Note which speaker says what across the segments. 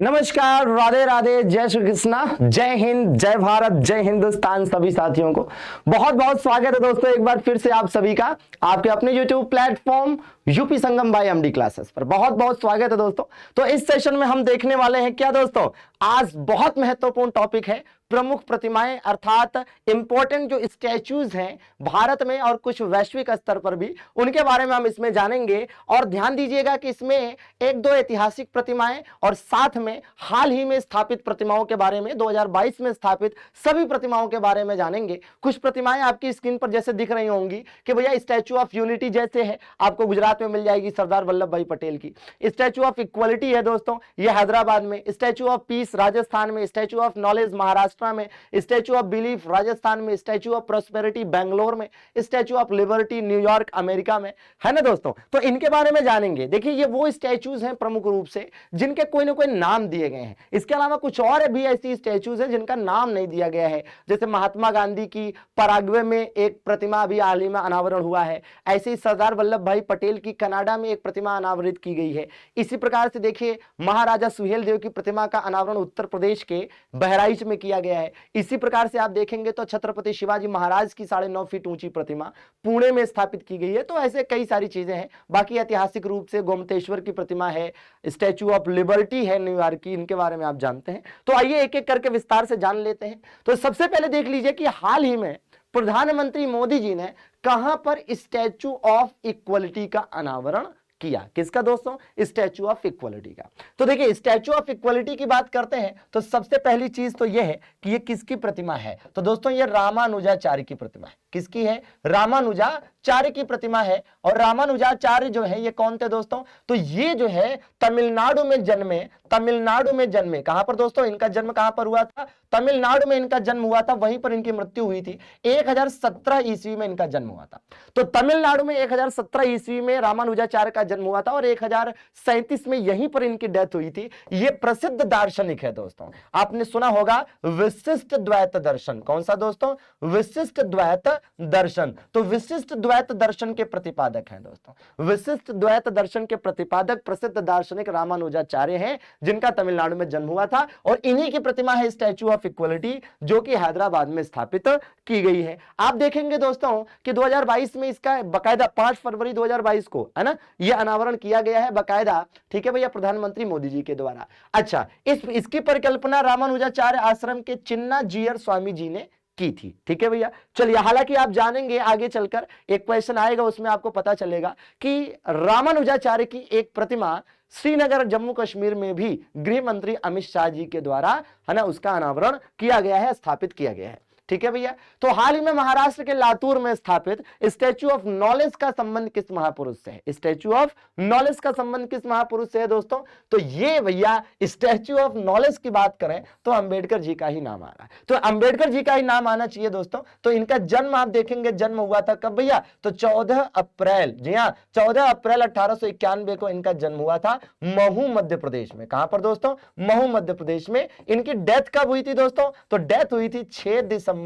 Speaker 1: नमस्कार, राधे राधे, जय श्री कृष्णा, जय हिंद, जय भारत, जय हिंदुस्तान। सभी साथियों को बहुत बहुत स्वागत है दोस्तों, एक बार फिर से आप सभी का आपके अपने YouTube प्लेटफॉर्म यूपी संगम बाय एमडी क्लासेस पर बहुत बहुत स्वागत है दोस्तों। तो इस सेशन में हम देखने वाले हैं क्या दोस्तों, आज बहुत महत्वपूर्ण टॉपिक है प्रमुख प्रतिमाएं, अर्थात इंपॉर्टेंट जो स्टैच्यूज हैं भारत में और कुछ वैश्विक स्तर पर भी, उनके बारे में हम इसमें जानेंगे। और ध्यान दीजिएगा कि इसमें एक दो ऐतिहासिक प्रतिमाएं और साथ में हाल ही में स्थापित प्रतिमाओं के बारे में, 2022 में स्थापित सभी प्रतिमाओं के बारे में जानेंगे। कुछ प्रतिमाएं आपकी स्क्रीन पर जैसे दिख रही होंगी कि भैया स्टैच्यू ऑफ यूनिटी जैसे है, आपको गुजरात में मिल जाएगी सरदार वल्लभ भाई पटेल की। स्टैच्यू ऑफ इक्वलिटी है दोस्तों, ये हैदराबाद में। स्टैच्यू ऑफ पीस राजस्थान में। स्टैच्यू ऑफ नॉलेज महाराष्ट्र में। स्टैच्यू ऑफ बिलीफ राजस्थान में। स्टैच्यू ऑफ प्रोस्पेरिटी बेंगलोर में। Statue of liberty New York America में, है ना दोस्तों। तो इनके बारे में जानेंगे। देखिए ये वो स्टैच्यूज हैं प्रमुख रूप से जिनके कोई ना कोई नाम दिए गए हैं। इसके अलावा कुछ और भी ऐसी स्टैच्यूज हैं जिनका नाम नहीं दिया गया है, जैसे महात्मा गांधी की पराग्वे में एक प्रतिमा अभी हाल ही में अनावरण हुआ है। ऐसे ही सरदार वल्लभ भाई पटेल की कनाडा में एक प्रतिमा अनावरित की गई है। इसी प्रकार से देखिए महाराजा सुहेल देव की प्रतिमा का अनावरण उत्तर प्रदेश के बहराइच में किया गया है। इसी प्रकार से आप देखेंगे तो छत्रपति शिवाजी महाराज की 9.5 फीट ऊंची प्रतिमा पुणे में स्थापित की गई है। तो ऐसे कई सारी चीजें हैं। बाकी ऐतिहासिक रूप से गोमतेश्वर की प्रतिमा है, स्टैच्यू ऑफ लिबर्टी है न्यूयॉर्क की, इनके बारे में आप जानते हैं। तो आइए एक एक करके विस्तार से जान लेते हैं। तो सबसे पहले देख लीजिए कि हाल ही में प्रधानमंत्री मोदी जी ने कहां पर स्टैच्यू ऑफ इक्वलिटी का अनावरण किया। किसका दोस्तों? स्टैच्यू ऑफ इक्वलिटी का। तो देखिए स्टैच्यू ऑफ इक्वलिटी की बात करते हैं तो सबसे पहली चीज तो यह है कि ये किसकी प्रतिमा है। तो दोस्तों ये रामानुजाचार्य की प्रतिमा है। किसकी है? रामानुजाचार्य की प्रतिमा है। और रामानुजाचार्य जो है ये कौन थे दोस्तों? तो ये जो है तमिलनाडु में जन्मे। कहां पर दोस्तों? इनका जन्म कहां पर हुआ था? तमिलनाडु में इनका जन्म हुआ था, वहीं पर इनकी मृत्यु हुई थी। 1017 ईस्वी में इनका जन्म हुआ था। तो तमिलनाडु में 1017 ईस्वी में रामानुजाचार्य का जन्म हुआ था और 1037 में यहीं पर इनकी डेथ हुई थी। ये प्रसिद्ध दार्शनिक है दोस्तों। आपने सुना होगा विशिष्ट द्वैत दर्शन। कौन सा दोस्तों? विशिष्ट द्वैत दर्शन। तो विशिष्ट द्वैत दर्शन के प्रतिपादक हैं दोस्तों। विशिष्ट द्वैत दर्शन के प्रतिपादक प्रसिद्ध दार्शनिक रामानुजाचार्य हैं, जिनका तमिलनाडु में जन्म हुआ था। और इन्हीं की प्रतिमा है स्टैच्यू ऑफ इक्वलिटी, जो कि हैदराबाद में स्थापित की गई है। आप देखेंगे दोस्तों कि 2022 में इसका बकायदा 5 फरवरी 2022 को, है ना, यह अनावरण किया गया है बकायदा। ठीक है भैया, प्रधानमंत्री मोदी जी के द्वारा। अच्छा, इसकी परिकल्पना रामानुजाचार्य आश्रम के चिन्ना जीयर स्वामी जी ने की थी। ठीक है भैया, चलिए हालांकि आप जानेंगे आगे चलकर एक क्वेश्चन आएगा, उसमें आपको पता चलेगा कि रामानुजाचार्य की एक प्रतिमा श्रीनगर जम्मू कश्मीर में भी गृह मंत्री अमित शाह जी के द्वारा, है ना, उसका अनावरण किया गया है, स्थापित किया गया है। ठीक है भैया। तो हाल ही में महाराष्ट्र के लातूर में स्थापित स्टैच्यू ऑफ नॉलेज का संबंध किस महापुरुष से है? स्टैच्यू ऑफ नॉलेज का संबंध किस महापुरुष से है दोस्तों? तो ये भैया स्टैच्यू ऑफ नॉलेज की बात करें तो अंबेडकर जी का ही नाम आ रहा है। तो अंबेडकर जी का ही नाम आना चाहिए दोस्तों। तो इनका जन्म आप देखेंगे, जन्म हुआ था कब भैया? तो 14 अप्रैल, जी हाँ, 14 अप्रैल 1891 को इनका जन्म हुआ था महू मध्य प्रदेश में। कहां पर दोस्तों? महू मध्य प्रदेश में। इनकी डेथ कब हुई थी दोस्तों? तो डेथ हुई थी 6 दिसंबर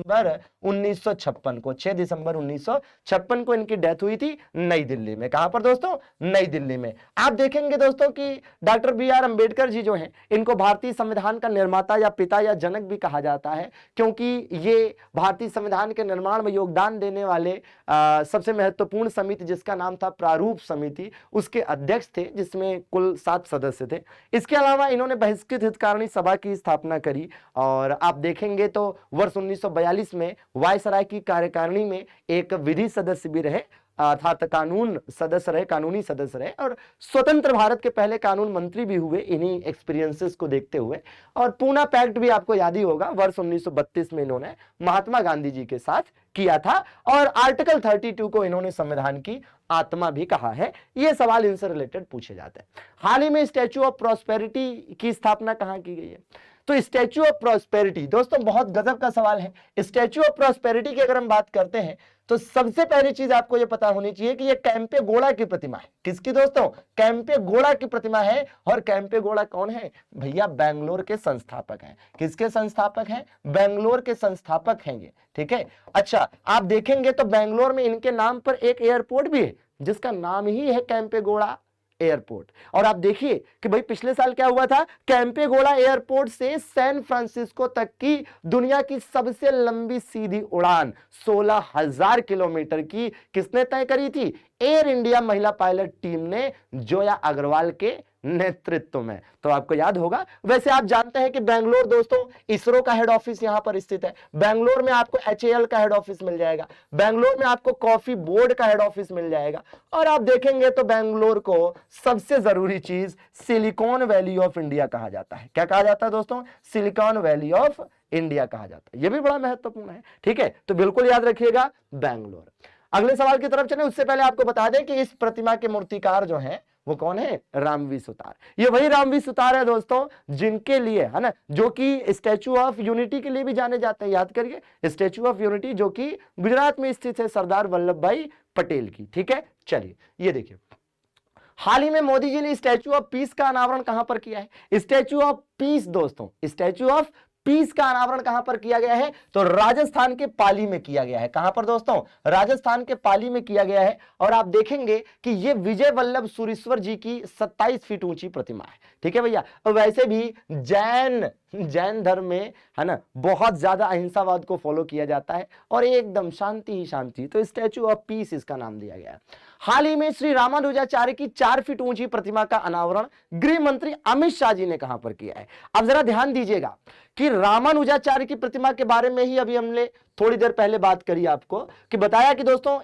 Speaker 1: 1956 को। 6 दिसंबर 1956 को इनकी डेथ हुई थी नई दिल्ली में। कहां पर दोस्तों? नई दिल्ली में। आप देखेंगे दोस्तों कि डॉक्टर बी.आर. अंबेडकर जी जो हैं, इनको भारतीय संविधान का निर्माता या पिता या जनक भी कहा जाता है, क्योंकि ये भारतीय संविधान के निर्माण में योगदान देने वाले सबसे महत्वपूर्ण समिति, जिसका नाम था प्रारूप समिति, उसके अध्यक्ष थे, जिसमें कुल 7 सदस्य थे। इसके अलावा इन्होंने बहिष्कृत हितकारिणी सभा की स्थापना करी। और आप देखेंगे तो वर्ष 1942 में वायसराय की कार्यकारिणी में एक विधि सदस्य भी रहे, अर्थात कानूनी सदस्य रहे। और स्वतंत्र भारत के पहले कानून मंत्री भी हुए इन्हीं एक्सपीरियंसेस को देखते हुए। और पूना पैक्ट भी आपको याद ही होगा, वर्ष 1932 में इन्होंने महात्मा गांधी जी के साथ किया था। और आर्टिकल 32 को इन्होंने संविधान की आत्मा भी कहा है। ये सवाल इनसे रिलेटेड पूछे जाते हैं। हाल ही में स्टैच्यू ऑफ प्रॉस्पेरिटी की स्थापना कहां की गई है? तो स्टैच्यू ऑफ प्रॉस्पेरिटी दोस्तों बहुत गजब का सवाल है। स्टैच्यू ऑफ प्रॉस्पेरिटी की अगर हम बात करते हैं तो सबसे पहली चीज आपको यह पता होनी चाहिए कि यह कैंपे गौड़ा की प्रतिमा है। किसकी दोस्तों? कैंपे गौड़ा की प्रतिमा है। और कैंपे गौड़ा कौन है भैया? बेंगलोर के संस्थापक हैं। किसके संस्थापक हैं? बेंगलोर के संस्थापक हैं ये। ठीक है। अच्छा, आप देखेंगे तो बेंगलोर में इनके नाम पर एक एयरपोर्ट भी है, जिसका नाम ही है कैंपे गौड़ा एयरपोर्ट। और आप देखिए कि भाई पिछले साल क्या हुआ था, कैंपेगोड़ा एयरपोर्ट से सैन फ्रांसिस्को तक की दुनिया की सबसे लंबी सीधी उड़ान 16,000 किलोमीटर की किसने तय करी थी? एयर इंडिया महिला पायलट टीम ने, जोया अग्रवाल के नेतृत्व में। तो आपको याद होगा, वैसे आप जानते हैं कि बेंगलोर दोस्तों इसरो का हेड ऑफिस यहां पर स्थित है। बेंगलोर में आपको HAL का हेड ऑफिस मिल जाएगा, बेंगलोर में आपको कॉफी बोर्ड का हेड ऑफिस मिल जाएगा। और आप देखेंगे तो बेंगलोर को सबसे जरूरी चीज सिलिकॉन वैली ऑफ इंडिया कहा जाता है। क्या कहा जाता है दोस्तों? सिलिकॉन वैली ऑफ इंडिया कहा जाता है। यह भी बड़ा महत्वपूर्ण है, ठीक है, तो बिल्कुल याद रखिएगा बेंगलोर। अगले सवाल की तरफ चले उससे पहले आपको बता दें कि इस प्रतिमा के मूर्तिकार जो हैं वो कौन है? रामवी सुतार। ये वही रामवी सुतार है दोस्तों जिनके लिए, है ना, जो कि स्टैचू ऑफ यूनिटी के लिए भी जाने जाते हैं। याद करिए, स्टैचू ऑफ यूनिटी जो कि गुजरात में स्थित है, सरदार वल्लभ भाई पटेल की। ठीक है, चलिए ये देखिए, हाल ही में मोदी जी ने स्टैचू ऑफ पीस का अनावरण कहां पर किया है? स्टैचू ऑफ पीस दोस्तों, स्टैचू ऑफ पीस का अनावरण कहां पर किया गया है? तो राजस्थान के पाली में किया गया है। कहां पर दोस्तों? राजस्थान के पाली में किया गया है। और आप देखेंगे कि यह विजय वल्लभ सुरीश्वर जी की 27 फीट ऊंची प्रतिमा है। ठीक है भैया, और वैसे भी जैन धर्म में, है ना, बहुत ज्यादा अहिंसावाद को फॉलो किया जाता है और एकदम शांति ही शांति, तो स्टैचू ऑफ पीस इसका नाम दिया गया है। हाल ही में श्री रामानुजाचार्य की 4 फीट ऊंची प्रतिमा का अनावरण गृह मंत्री अमित शाह जी ने कहां पर किया है? अब जरा ध्यान दीजिएगा कि रामानुजाचार्य की प्रतिमा के बारे में ही अभी हमने थोड़ी देर पहले बात करी आपको, कि बताया कि दोस्तों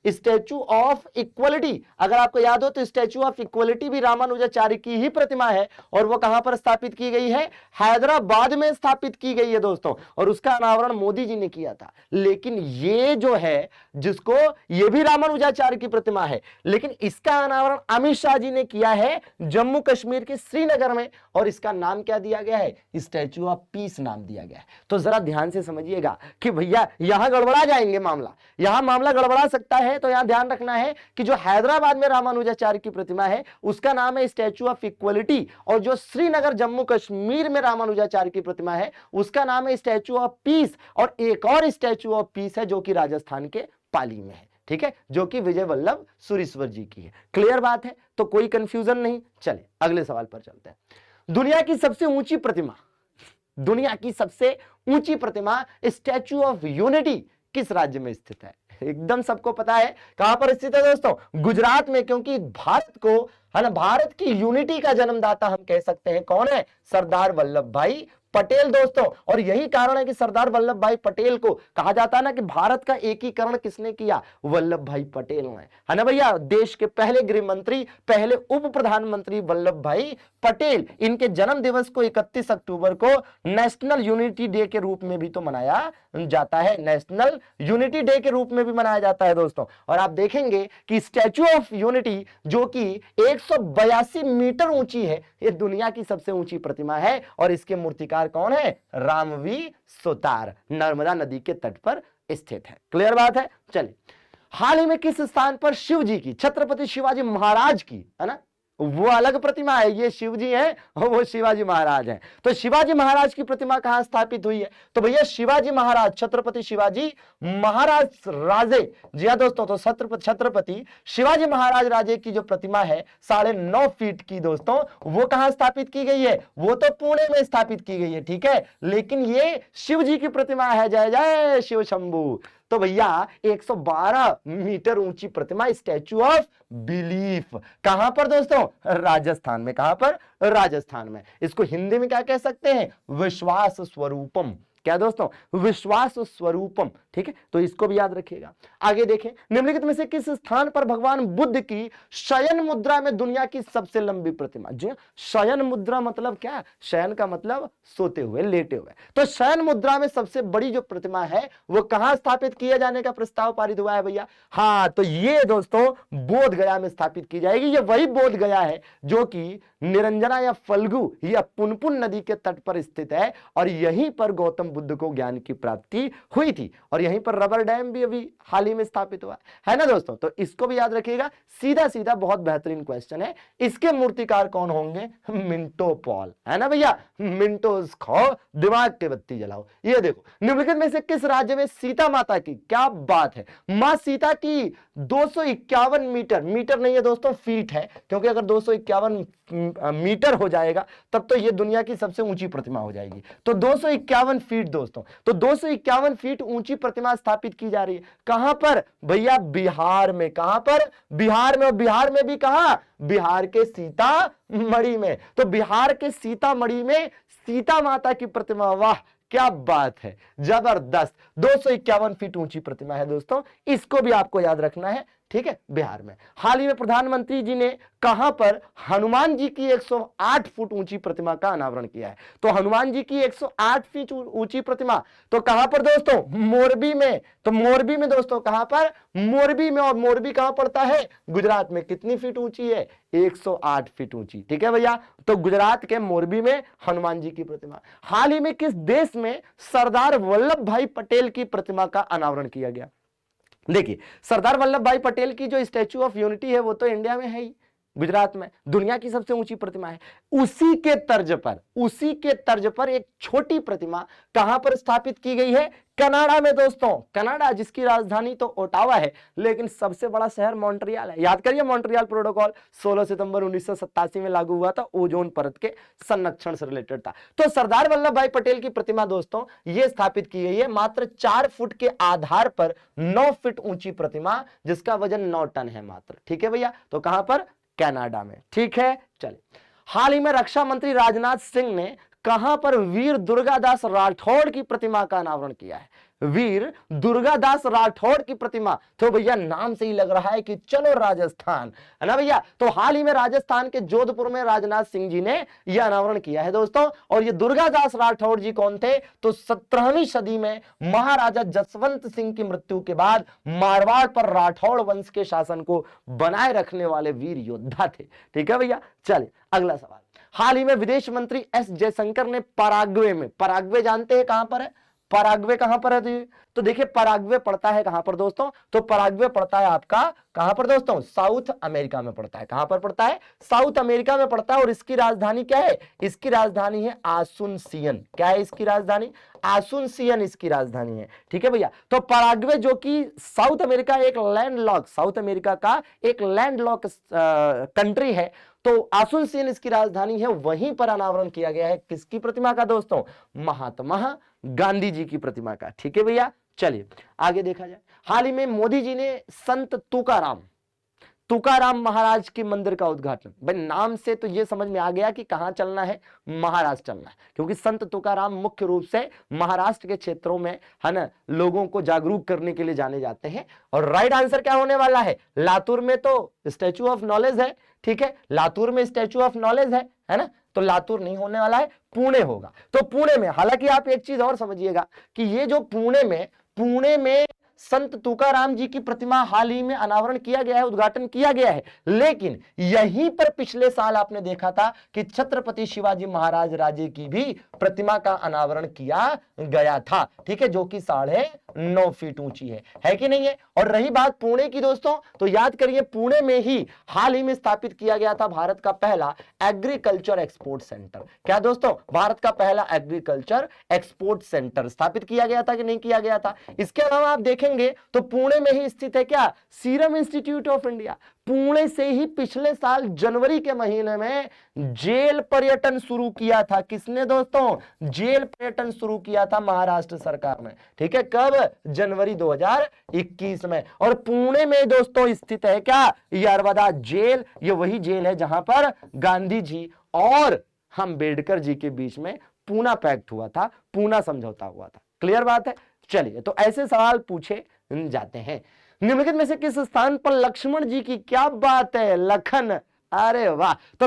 Speaker 1: स्टैचू ऑफ इक्वलिटी, अगर आपको याद हो तो स्टैचू ऑफ इक्वलिटी भी रामानुजाचार्य की ही प्रतिमा है। और वो कहां पर स्थापित की गई है? हैदराबाद में स्थापित की गई है दोस्तों, और उसका अनावरण मोदी जी ने किया था। लेकिन ये जो है, जिसको, ये भी रामानुजाचार्य की प्रतिमा है, लेकिन इसका अनावरण अमित शाह जी ने किया है जम्मू कश्मीर के श्रीनगर में, और इसका नाम क्या दिया गया है? स्टैचू ऑफ पीस नाम दिया गया है। तो जरा ध्यान से समझिएगा कि भैया यहां गड़बड़ा जाएंगे मामला गड़बड़ा सकता है। तो यहां ध्यान रखना है कि जो हैदराबाद में रामानुजाचार्य की प्रतिमा है उसका नाम है स्टैचू ऑफ इक्वलिटी, और जो श्रीनगर जम्मू कश्मीर में रामानुजाचार्य की प्रतिमा है उसका नाम है स्टैचू ऑफ पीस। और एक और स्टैचू ऑफ पीस है जो कि राजस्थान के पाली में है, ठीक है, जो कि विजय वल्लभ सुरीश्वर जी की है। क्लियर बात है, तो कोई कंफ्यूजन नहीं। चले अगले सवाल पर चलते हैं। दुनिया की सबसे ऊंची प्रतिमा स्टैचू ऑफ यूनिटी किस राज्य में स्थित है? एकदम सबको पता है कहां पर स्थित है दोस्तों? गुजरात में, क्योंकि भारत को, है ना, भारत की यूनिटी का जन्मदाता हम कह सकते हैं। कौन है? सरदार वल्लभ भाई पटेल दोस्तों। और यही कारण है कि सरदार वल्लभ भाई पटेल को कहा जाता है ना कि भारत का एकीकरण किसने किया? वल्लभ भाई पटेल ने, है ना भैया। देश के पहले गृह मंत्री, पहले उप प्रधानमंत्री वल्लभ भाई पटेल, इनके जन्म दिवस को 31 अक्टूबर को नेशनल यूनिटी डे के रूप में भी तो मनाया जाता है, नेशनल यूनिटी डे के रूप में भी मनाया जाता है दोस्तों। और आप देखेंगे कि स्टैचू ऑफ यूनिटी जो कि 182 मीटर ऊंची है, ये दुनिया की सबसे ऊंची प्रतिमा है, और इसके मूर्तिकार कौन है? रामवी सुतार, नर्मदा नदी के तट पर स्थित है। क्लियर बात है। चलिए, हाल ही में किस स्थान पर शिव जी की, छत्रपति शिवाजी महाराज की, है ना, वो अलग प्रतिमा है, ये शिव जी हैं और वो शिवाजी महाराज हैं। तो शिवाजी महाराज की प्रतिमा कहां स्थापित हुई है? तो भैया शिवाजी महाराज, छत्रपति शिवाजी महाराज राजे, जी हाँ दोस्तों, तो छत्रपति शिवाजी महाराज राजे की जो प्रतिमा है 9.5 फीट की दोस्तों, वो कहां स्थापित की गई है? वो तो पुणे में स्थापित की गई है, ठीक है, लेकिन ये शिव जी की प्रतिमा है। जय जय शिव शंभू। तो भैया 112 मीटर ऊंची प्रतिमा, स्टैचू ऑफ बिलीफ, कहां पर दोस्तों? राजस्थान में। कहां पर? राजस्थान में। इसको हिंदी में क्या कह सकते हैं? विश्वास स्वरूपम। क्या दोस्तों? विश्वास स्वरूपम। ठीक है, तो इसको भी याद रखिएगा। आगे देखें, निम्नलिखित में से किस स्थान पर भगवान बुद्ध की शयन मुद्रा में दुनिया की सबसे लंबी प्रतिमा? जी, शयन मुद्रा मतलब क्या? शयन का मतलब सोते हुए, लेटे हुए। तो शयन मुद्रा में सबसे बड़ी जो प्रतिमा है वो कहां स्थापित किए जाने का प्रस्ताव पारित हुआ है भैया? हाँ, तो ये दोस्तों बोध गया में स्थापित की जाएगी। ये वही बोध गया है जो कि निरंजना या फल्गु या पुनपुन नदी के तट पर स्थित है और यहीं पर गौतम बुद्ध को ज्ञान की प्राप्ति हुई थी और यहीं पर रबर डैम भी अभी हाल ही में स्थापित हुआ है ना दोस्तों। तो इसको भी याद रखिएगा, सीधा सीधा बहुत बेहतरीन क्वेश्चन है। इसके मूर्तिकार कौन होंगे? मिंटो पॉल, है ना भैया। मिंटोस खाओ, दिमाग के बत्ती जलाओ। ये देखो, निम्नलिखित में से किस राज्य में सीता माता की, क्या बात है, मां सीता की 251 मीटर, मीटर नहीं है दोस्तों, फीट है, क्योंकि अगर 251 मीटर हो जाएगा तब तो ये दुनिया की सबसे ऊंची प्रतिमा हो जाएगी। तो 251 फीट दोस्तों, तो 251 फीट ऊंची प्रतिमा स्थापित की जा रही है। कहां पर भैया? बिहार में। कहां पर? बिहार में। और बिहार में भी कहां? बिहार के सीतामढ़ी में। तो बिहार के सीतामढ़ी में सीता माता की प्रतिमा, वाह क्या बात है, जबरदस्त। 251 फीट ऊंची प्रतिमा है दोस्तों, इसको भी आपको याद रखना है, ठीक है। बिहार में हाल ही में प्रधानमंत्री जी ने कहां पर हनुमान जी की 108 फुट ऊंची प्रतिमा का अनावरण किया है? तो हनुमान जी की 108 फीट ऊंची प्रतिमा तो कहां पर दोस्तों? मोरबी में। तो मोरबी में दोस्तों, कहां पर? मोरबी में। और मोरबी कहां पड़ता है? गुजरात में। कितनी फीट ऊंची है? 108 फीट ऊंची, ठीक है भैया। तो गुजरात के मोरबी में हनुमान जी की प्रतिमा। हाल ही में किस देश में सरदार वल्लभ भाई पटेल की प्रतिमा का अनावरण किया गया? देखिए, सरदार वल्लभ भाई पटेल की जो स्टैच्यू ऑफ यूनिटी है वो तो इंडिया में है ही, गुजरात में, दुनिया की सबसे ऊंची प्रतिमा है। उसी के तर्ज पर एक छोटी प्रतिमा कहां पर स्थापित की गई है? कनाडा में दोस्तों। कनाडा जिसकी राजधानी तो ओटावा है, लेकिन सबसे बड़ा शहर मॉन्ट्रियल है। याद करिए, मॉन्ट्रियल प्रोटोकॉल 16 सितंबर 1987 में लागू हुआ था, ओजोन परत के संरक्षण से रिलेटेड था। तो सरदार वल्लभ भाई पटेल की प्रतिमा दोस्तों यह स्थापित की गई है मात्र 4 फुट के आधार पर, 9 फीट ऊंची प्रतिमा जिसका वजन 9 टन है मात्र, ठीक है भैया। तो कहां पर? कनाडा में, ठीक है। चलिए, हाल ही में रक्षा मंत्री राजनाथ सिंह ने कहां पर वीर दुर्गादास राठौड़ की प्रतिमा का अनावरण किया है? वीर दुर्गादास राठौड़ की प्रतिमा, तो भैया नाम से ही लग रहा है कि चलो राजस्थान, है ना भैया। तो हाल ही में राजस्थान के जोधपुर में राजनाथ सिंह जी ने यह अनावरण किया है दोस्तों। और ये दुर्गादास राठौड़ जी कौन थे? तो 17वीं सदी में महाराजा जसवंत सिंह की मृत्यु के बाद मारवाड़ पर राठौड़ वंश के शासन को बनाए रखने वाले वीर योद्धा थे, ठीक है भैया। चलिए अगला सवाल। हाल ही में विदेश मंत्री एस जयशंकर ने पराग्वे में, पराग्वे जानते हैं कहां पर है? पराग्वे कहां पर है? तो देखिए, पराग्वे पड़ता है कहां पर दोस्तों? तो पराग्वे पड़ता है आपका कहां पर दोस्तों? साउथ अमेरिका में पड़ता है। कहां पर पड़ता है? साउथ अमेरिका में पड़ता है। और इसकी राजधानी क्या है? इसकी राजधानी है आसुनसियन। क्या है इसकी राजधानी? आसुनसियन इसकी राजधानी है, ठीक है भैया। तो पराग्वे जो कि साउथ अमेरिका एक लैंडलॉक, साउथ अमेरिका का एक लैंडलॉक कंट्री है, तो आसुनसियन इसकी राजधानी है। वहीं पर अनावरण किया गया है किसकी प्रतिमा का दोस्तों? महात्मा गांधी जी की प्रतिमा का, ठीक है भैया। चलिए आगे देखा जाए। हाल ही में मोदी जी ने संत तुकाराम महाराज के मंदिर का उद्घाटन, भाई नाम से तो ये समझ में आ गया कि कहां चलना है, महाराष्ट्र चलना है, क्योंकि संत तुकाराम मुख्य रूप से महाराष्ट्र के क्षेत्रों में, है ना, लोगों को जागरूक करने के लिए जाने जाते हैं। और राइट आंसर क्या होने वाला है? लातूर में तो स्टैच्यू ऑफ नॉलेज है, ठीक है, लातूर में स्टैच्यू ऑफ नॉलेज है ना। तो लातूर नहीं होने वाला है, पुणे होगा। तो पुणे में, हालांकि आप एक चीज और समझिएगा कि ये जो पुणे में संत तुकाराम जी की प्रतिमा हाल ही में अनावरण किया गया है, उद्घाटन किया गया है, लेकिन यहीं पर पिछले साल आपने देखा था कि छत्रपति शिवाजी महाराज राजे की भी प्रतिमा का अनावरण किया गया था, ठीक है, जो कि 9.5 फीट ऊंची है कि नहीं है। और रही बात पुणे की दोस्तों, तो याद करिए, पुणे में ही हाल ही में स्थापित किया गया था भारत का पहला एग्रीकल्चर एक्सपोर्ट सेंटर। क्या दोस्तों? भारत का पहला एग्रीकल्चर एक्सपोर्ट सेंटर स्थापित किया गया था कि नहीं किया गया था। इसके अलावा आप देखेंगे तो पुणे में ही स्थित है क्या? Serum institute of India. Pune से ही पिछले साल जनवरी के महीने में जेल पर्यटन शुरू किया था। किसने दोस्तों? जेल पर्यटन शुरू किया था महाराष्ट्र सरकार ने, ठीक है। कब? जनवरी 2021 में। और पुणे में दोस्तों स्थित है क्या? यरवदा जेल। ये वही जेल है जहां पर गांधी जी और अम्बेडकर जी के बीच में पूना पैक्ट हुआ था, पूना समझौता हुआ था। क्लियर बात है। चलिए, तो ऐसे सवाल पूछे जाते हैं। निम्नलिखित में से किस स्थान पर लक्ष्मण जी की, क्या बात है, लखन, अरे वाह। तो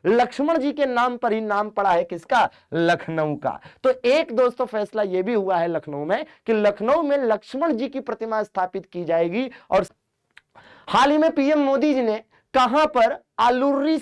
Speaker 1: लक्ष्मण जी के नाम पर ही नाम पड़ा है किसका? लखनऊ का। तो एक दोस्तों फैसला यह भी हुआ है लखनऊ में कि लखनऊ में लक्ष्मण जी की प्रतिमा स्थापित की जाएगी। और हाल ही में पीएम मोदी जी ने कहां पर अलुर्री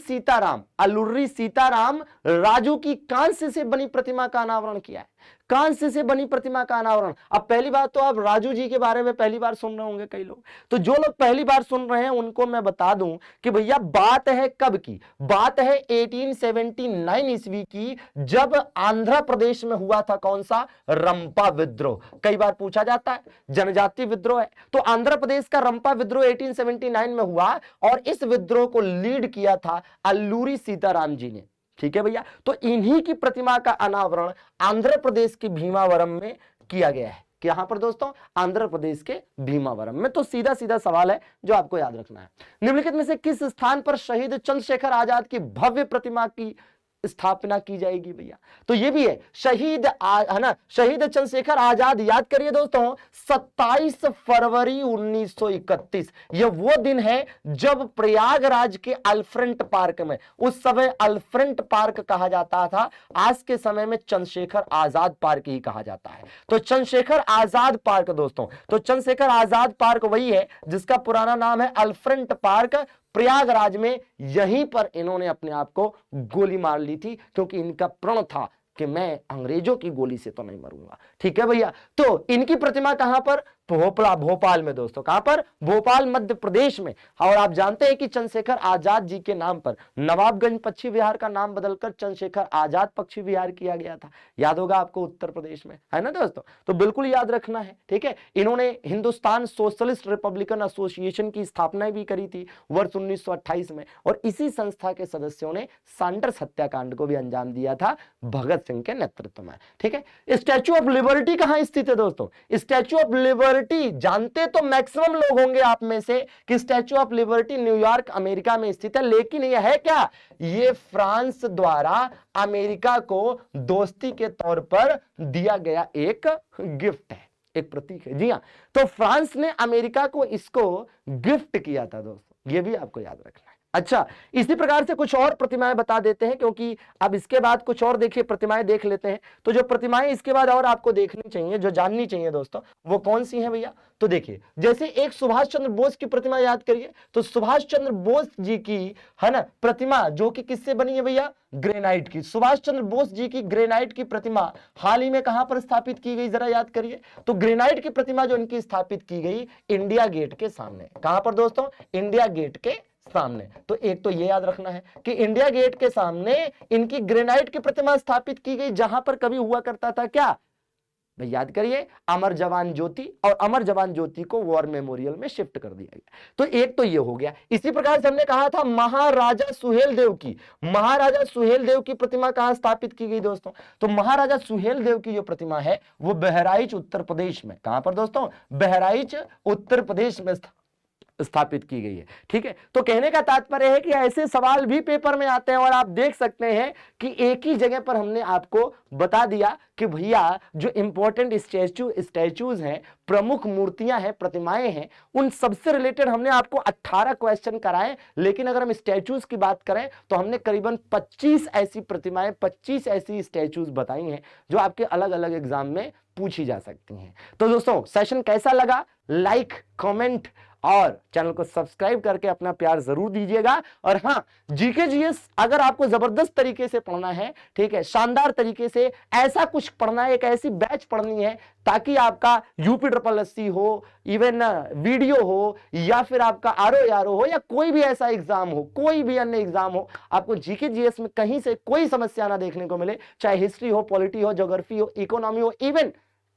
Speaker 1: सीताराम राजू की कांस्य से बनी प्रतिमा का अनावरण किया है। कांस्य से बनी प्रतिमा का अनावरण। अब पहली बात तो आप राजू जी के बारे में पहली बार सुन रहे होंगे कई लोग, तो जो लोग पहली बार सुन रहे हैं उनको मैं बता दूं कि भैया बात है कब की, बात है 1879 ईस्वी की, जब आंध्र प्रदेश में हुआ था कौन सा, रंपा विद्रोह। कई बार पूछा जाता है जनजाति विद्रोह है, तो आंध्र प्रदेश का रंपा विद्रोह 1879 में हुआ और इस विद्रोह को लीड किया था अल्लूरी सीताराम जी ने। ठीक है भैया, तो इन्हीं की प्रतिमा का अनावरण आंध्र प्रदेश के भीमावरम में किया गया है। यहां पर दोस्तों आंध्र प्रदेश के भीमावरम में। तो सीधा सीधा सवाल है जो आपको याद रखना है, निम्नलिखित में से किस स्थान पर शहीद चंद्रशेखर आजाद की भव्य प्रतिमा की स्थापना की जाएगी भैया? तो ये भी है शहीद है ना, शहीद चंद्रशेखर आजाद, याद करिए दोस्तों 27 फरवरी 1931 ये वो दिन है जब प्रयागराज के अल्फ्रंट पार्क में, उस समय अल्फ्रंट पार्क कहा जाता था, आज के समय में चंद्रशेखर आजाद पार्क ही कहा जाता है। तो चंद्रशेखर आजाद पार्क दोस्तों, तो चंद्रशेखर आजाद पार्क वही है जिसका पुराना नाम है अल्फ्रंट पार्क। प्रयागराज में यहीं पर इन्होंने अपने आप को गोली मार ली थी, क्योंकि इनका प्रण था कि मैं अंग्रेजों की गोली से तो नहीं मरूंगा। ठीक है भैया, तो इनकी प्रतिमा कहां पर, भोपाल में दोस्तों। कहां पर, भोपाल मध्य प्रदेश में। और आप जानते हैं कि चंद्रशेखर आजाद जी के नाम पर नवाबगंज पक्षी विहार का नाम बदलकर चंद्रशेखर आजाद पक्षी विहार किया गया था, याद होगा आपको, उत्तर प्रदेश में, है ना दोस्तों। तो बिल्कुल याद रखना है। ठीक है, इन्होंने हिंदुस्तान सोशलिस्ट रिपब्लिकन एसोसिएशन की स्थापना भी करी थी वर्ष 1928 में, और इसी संस्था के सदस्यों ने सैंडर्स हत्याकांड को भी अंजाम दिया था भगत सिंह के नेतृत्व में। ठीक है, स्टैच्यू ऑफ लिबर्टी कहां स्थित है दोस्तों? स्टैच्यू ऑफ लिबर्टी जानते तो मैक्सिमम लोग होंगे आप में से कि statue of liberty New York America में स्थित है, लेकिन यह है क्या, ये फ्रांस द्वारा अमेरिका को दोस्ती के तौर पर दिया गया एक गिफ्ट है, एक प्रतीक है। जी हां, तो फ्रांस ने अमेरिका को इसको गिफ्ट किया था दोस्तों, ये भी आपको याद रखना है। अच्छा, इसी प्रकार से कुछ और प्रतिमाएं बता देते हैं, क्योंकि अब इसके बाद कुछ और देखिए प्रतिमाएं देख लेते हैं। तो जो प्रतिमाएं इसके बाद और आपको देखनी चाहिए, जो जाननी चाहिए दोस्तों, वो कौन सी हैं भैया? तो देखिए, जैसे एक सुभाष चंद्र बोस की प्रतिमा याद करिए, तो सुभाष चंद्र बोस जी की, है ना, प्रतिमा जो कि किससे बनी है भैया? ग्रेनाइट की। सुभाष चंद्र बोस जी की ग्रेनाइट की प्रतिमा हाल ही में कहां पर स्थापित की गई, जरा याद करिए। तो ग्रेनाइट की प्रतिमा जो इनकी स्थापित की गई इंडिया गेट के सामने। कहां पर दोस्तों? इंडिया गेट के सामने। तो एक तो ये याद रखना है कि इंडिया गेट के सामने इनकी ग्रेनाइट की प्रतिमा स्थापित की गई, जहां पर कभी हुआ करता था क्या भाई, याद करिए, अमर जवान ज्योति, और अमर जवान ज्योति को वॉर मेमोरियल में शिफ्ट कर दिया गया। तो एक तो ये हो गया। इसी प्रकार से हमने कहा था महाराजा सुहेलदेव की, महाराजा सुहेलदेव की प्रतिमा कहां स्थापित की गई दोस्तों? तो महाराजा सुहेलदेव की जो प्रतिमा है वो बहराइच उत्तर प्रदेश में, कहां पर दोस्तों? बहराइच उत्तर प्रदेश में स्थापित की गई है। ठीक है, तो कहने का तात्पर्य है कि ऐसे सवाल भी पेपर में आते हैं, और आप देख सकते हैं कि एक ही जगह पर हमने आपको बता दिया कि भैया जो इंपॉर्टेंट स्टैच्यूज हैं, प्रमुख मूर्तियां हैं, प्रतिमाएं हैं, उन सबसे रिलेटेड हमने आपको 18 क्वेश्चन कराए। लेकिन अगर हम स्टैच्यूज की बात करें तो हमने करीबन 25 ऐसी प्रतिमाएं, 25 ऐसी स्टैच्यूज बताई हैं जो आपके अलग अलग एग्जाम में पूछी जा सकती हैं। तो दोस्तों सेशन कैसा लगा? लाइक, कमेंट और चैनल को सब्सक्राइब करके अपना प्यार जरूर दीजिएगा। और हाँ, जीके जीएस अगर आपको जबरदस्त तरीके से पढ़ना है, ठीक है, शानदार तरीके से ऐसा कुछ पढ़ना है, एक ऐसी बैच पढ़नी है ताकि आपका UPSSC हो, इवन वीडियो हो, या फिर आपका RO हो, या कोई भी ऐसा एग्जाम हो, कोई भी अन्य एग्जाम हो, आपको जीके जीएस में कहीं से कोई समस्या ना देखने को मिले, चाहे हिस्ट्री हो, पॉलिटी हो, ज्योग्राफी हो, इकोनॉमी हो, इवन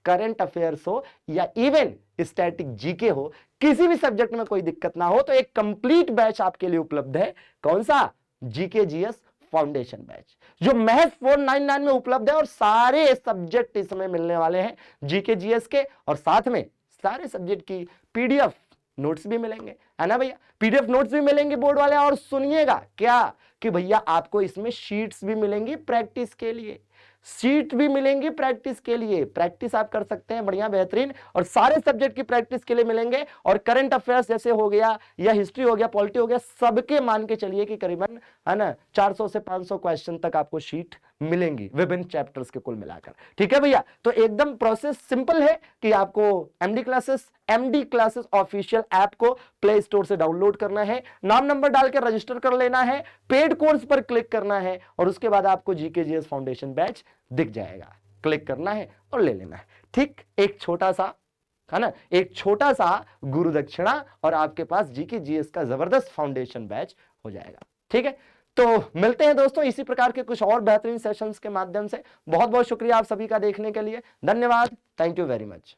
Speaker 1: करंट अफेयर्स हो, या इवन स्टैटिक जीके हो, किसी भी सब्जेक्ट में कोई दिक्कत ना हो, तो एक कंप्लीट बैच आपके लिए उपलब्ध है। कौन सा? जीके जीएस फाउंडेशन बैच, जो महज 499 में उपलब्ध है, और सारे सब्जेक्ट इस समय मिलने वाले हैं जीके जीएस के, और साथ में सारे सब्जेक्ट की PDF नोट्स भी मिलेंगे, है ना भैया, PDF नोट्स भी मिलेंगे बोर्ड वाले। और सुनिएगा क्या कि भैया आपको इसमें शीट्स भी मिलेंगी प्रैक्टिस के लिए, सीट भी मिलेंगी प्रैक्टिस के लिए, प्रैक्टिस आप कर सकते हैं बढ़िया बेहतरीन, और सारे सब्जेक्ट की प्रैक्टिस के लिए मिलेंगे। और करंट अफेयर्स जैसे हो गया, या हिस्ट्री हो गया, पॉलिटी हो गया, सबके मान के चलिए कि करीबन, है ना, 400 से 500 क्वेश्चन तक आपको शीट मिलेंगी विभिन्न चैप्टर्स के कुल मिलाकर। ठीक है भैया, तो एकदम प्रोसेस सिंपल है कि आपको एमडी क्लासेस ऑफिशियल ऐप को प्ले स्टोर से डाउनलोड करना है, नाम नंबर डाल के रजिस्टर कर लेना है, पेड कोर्स पर क्लिक करना है और उसके बाद आपको जीके जीएस फाउंडेशन बैच दिख जाएगा, क्लिक करना है और ले लेना है। ठीक, एक छोटा सा है ना, एक छोटा सा गुरु दक्षिणा और आपके पास जीके जीएस का जबरदस्त फाउंडेशन बैच हो जाएगा। ठीक है, तो मिलते हैं दोस्तों इसी प्रकार के कुछ और बेहतरीन सेशंस के माध्यम से। बहुत बहुत शुक्रिया आप सभी का देखने के लिए, धन्यवाद, थैंक यू वेरी मच।